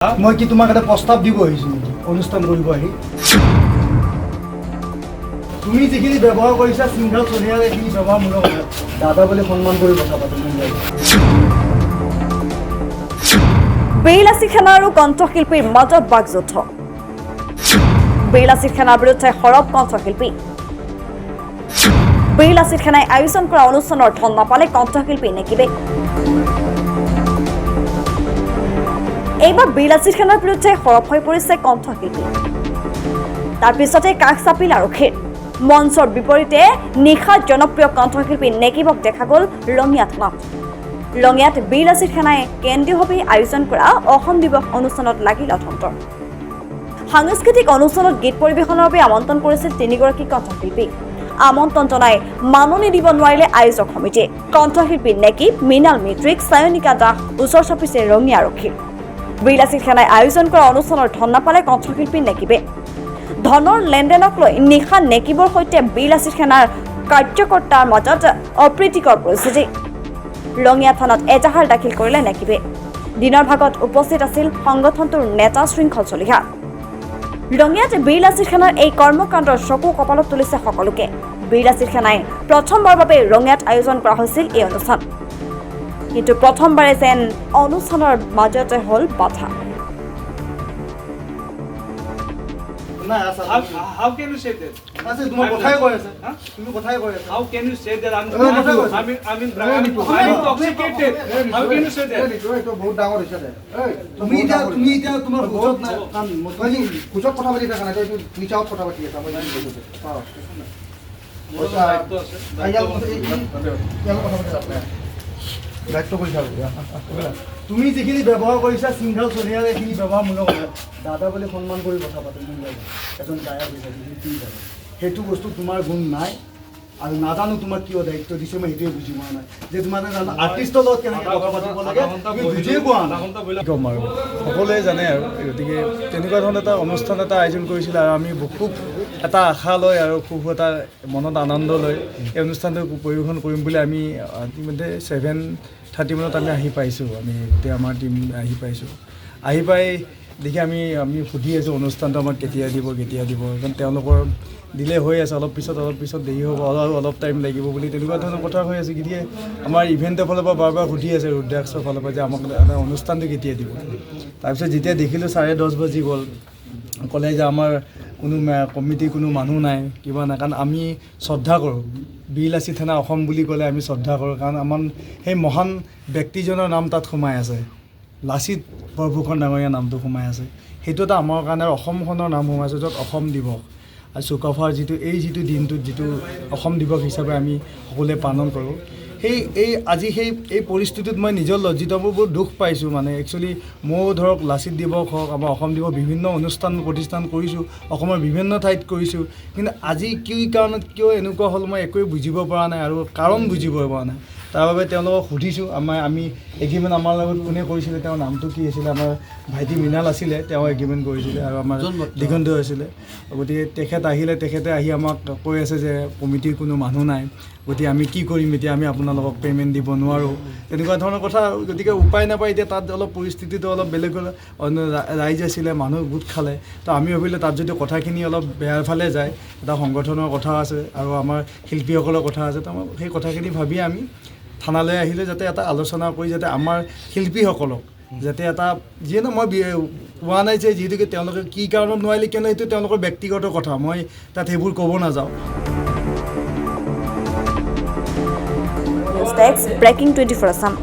মই কি তোমাক এটা প্ৰস্তাৱ দিব আহিছোঁ নেকি অনুষ্ঠান কৰিব আহি তুমি যিখিনি ব্যৱহাৰ কৰিছা সিংহাল সোণিয়াৰ এইখিনি ব্যৱহাৰমূলক দাদা বুলি সন্মান কৰি কথা পাতিম বেইলাচি সেনা আৰু কণ্ঠশিল্পীৰ মাজত বাকযুদ্ধ বেইলাচি সেনাৰ বিৰুদ্ধে সৰব কণ্ঠশিল্পী বেইলাচি সেনাই আয়োজন কৰা অনুষ্ঠানৰ ধন নাপালে কণ্ঠশিল্পী নেকিবে এইবাৰ বেইলাচি সেনাৰ বিৰুদ্ধে সৰব হৈ পৰিছে কণ্ঠশিল্পী তাৰ পিছতে কাষ চাপিল আৰক্ষীৰ মঞ্চৰ বিপৰীতে নিশা জনপ্ৰিয় কণ্ঠশিল্পী নেকিবক দেখা গ'ল লঙিয়া থানাত লঙিয়াত বেইলাচি সেনাই কেন্দ্ৰীয়ভাৱে আয়োজন কৰা অসম দিৱস অনুষ্ঠানত লাগিল অথন্তৰ সাংস্কৃতিক অনুষ্ঠানত গীত পৰিৱেশনৰ বাবে আমন্ত্ৰণ কৰিছিল তিনিগৰাকী কণ্ঠশিল্পী আমন্ত্ৰণ জনাই মাননি দিব নোৱাৰিলে আয়োজক সমিতিয়ে কণ্ঠশিল্পী নেকিব মৃণাল মেট্ৰিক সায়নিকা দাস ওচৰ চাপিছে ৰঙিয়া আৰক্ষী বেইলাচি সেনাই আয়োজন কৰা অনুষ্ঠানৰ ধন নাপালে কণ্ঠশিল্পী নেকিবে ধনৰ লেনদেনক লৈ নিশা নেকিবৰ সৈতে বেইলাচি সেনাৰ কাৰ্যকৰ্তাৰ মাজত অপ্ৰীতিকৰ পৰিস্থিতি লঙিয়া থানাত এজাহাৰ দাখিল কৰিলে নেকিবে দিনৰ ভাগত উপস্থিত আছিল সংগঠনটোৰ নেতা শৃংখল চলিহা লঙিয়াত বেইলাচি সেনাৰ এই কৰ্মকাণ্ডৰ চকু কপালত তুলিছে সকলোকে বেইলাচি সেনাই প্ৰথমবাৰৰ বাবে লঙিয়াত আয়োজন কৰা হৈছিল এই অনুষ্ঠান কিন্তু প্ৰথমবাৰে যেন অনুষ্ঠানৰ মাজতে হ'ল বাধা How can you say that? তোমাৰ কথাই কৈ আছে তুমি কথাই কৈ আছে How can you say that? I'm intoxicated. How can you say that? এইটো বহুত ডাঙৰ হৈছে দে তুমি এতিয়া তোমাৰ বহুত কাম মই কুচক কথা পাতি থাকা নাই তই তুই চাও কথা পাতি আছা মই জানি গৈছো দায়িত্ব কৰি থাকো তুমি যিখিনি ব্যৱহাৰ কৰিছা সিংহাল সোণিয়াৰ এইখিনি ব্যৱহাৰমূলক দাদা বুলি সন্মান কৰি কথা পাতিম এজন গায়ক হিচাপে সেইটো বস্তু তোমাৰ গুণ নাই আৰু নাজানো তোমাক কিয় দায়িত্ব দিছে মই সেইটোৱে বুজি পোৱা নাই যে তোমাৰ আৰ্টিষ্টৰ লগত কেনেকৈ কথা পাতিব লাগে তুমি বুজিয়ে পোৱা নাই ক'ম আৰু সকলোৱে জানে আৰু গতিকে তেনেকুৱা ধৰণৰ এটা অনুষ্ঠান এটা আয়োজন কৰিছিল আৰু আমি খুব এটা আশা লৈ আৰু খুব এটা মনত আনন্দ লৈ এই অনুষ্ঠানটো পৰিৱেশন কৰিম বুলি আমি ইতিমধ্যে 7:30 মানত আমি আহি পাইছোঁ আমি গোটেই আমাৰ টীম আহি পাইছোঁ আহি পাই দেখি আমি সুধি আছোঁ অনুষ্ঠানটো আমাক কেতিয়া দিব কাৰণ তেওঁলোকৰ দিলে হৈ আছে অলপ পিছত দেৰি হ'ব অলপ টাইম লাগিব বুলি তেনেকুৱা ধৰণৰ কথা হৈ আছে গতিকে আমাৰ ইভেণ্টৰ ফালৰ পৰা বাৰ সুধি আছে ৰুদ্ৰাক্ষৰ ফালৰ পৰা যে আমাক অনুষ্ঠানটো কেতিয়া দিব তাৰপিছত যেতিয়া দেখিলোঁ 10:30 বাজি গ'ল ক'লে যে আমাৰ কোনো কমিটিৰ কোনো মানুহ নাই কিবা নাই কাৰণ আমি শ্ৰদ্ধা কৰোঁ বেইলাচি থানা অসম বুলি ক'লে আমি শ্ৰদ্ধা কৰোঁ কাৰণ আমাৰ সেই মহান ব্যক্তিজনৰ নাম তাত সোমাই আছে লাচিত বৰফুকন ডাঙৰীয়া নামটো সোমাই আছে সেইটো এটা আমাৰ কাৰণে অসমখনৰ নাম সোমাইছে য'ত অসম দিৱস আৰু চুকাফাৰ যিটো দিনটোত যিটো অসম দিৱস হিচাপে আমি সকলোৱে পালন কৰোঁ আজি এই পৰিস্থিতিত মই নিজৰ লজ্জিত মোৰ বহুত দুখ পাইছোঁ মানে একচুৱেলি ময়ো ধৰক লাচিত দিৱস হওক আমাৰ অসম দিৱস বিভিন্ন অনুষ্ঠান প্ৰতিষ্ঠান কৰিছোঁ অসমৰ বিভিন্ন ঠাইত কৰিছোঁ কিন্তু আজি কি কাৰণত কিয় এনেকুৱা হ'ল মই একোৱে বুজিব পৰা নাই আৰু কাৰণ বুজিব পৰা নাই তাৰ বাবে তেওঁলোকক সুধিছোঁ আমি এগ্ৰিমেণ্ট আমাৰ লগত কোনে কৰিছিলে তেওঁৰ নামটো কি আছিলে আমাৰ ভাইটি মৃণাল আছিলে তেওঁ এগ্ৰিমেণ্ট কৰিছিলে আৰু আমাৰ দিগন্ত আছিলে গতিকে তেখেতে আহি আমাক কৈ আছে যে কমিটিৰ কোনো মানুহ নাই গতিকে আমি কি কৰিম এতিয়া আমি আপোনালোকক পে'মেণ্ট দিব নোৱাৰোঁ তেনেকুৱা ধৰণৰ কথা গতিকে উপায় নাপায় এতিয়া তাত অলপ পৰিস্থিতিটো অলপ বেলেগ হ'ল ৰাইজ আছিলে মানুহ গোট খালে তো আমি ভাবিলোঁ তাত যদি কথাখিনি অলপ বেয়াৰ ফালে যায় এটা সংগঠনৰ কথা আছে আৰু আমাৰ শিল্পীসকলৰ কথা আছে তো সেই কথাখিনি ভাবি আমি থানালৈ আহিলে যাতে এটা আলোচনা কৰি যাতে আমাৰ শিল্পীসকলক যাতে এটা যিহেতু মই কোৱা নাই যে যিহেতুকে তেওঁলোকে কি কাৰণত নোৱাৰিলে কিয়নো সেইটো তেওঁলোকৰ ব্যক্তিগত কথা মই তাত সেইবোৰ ক'ব নাযাওঁ Breaking 24 Assam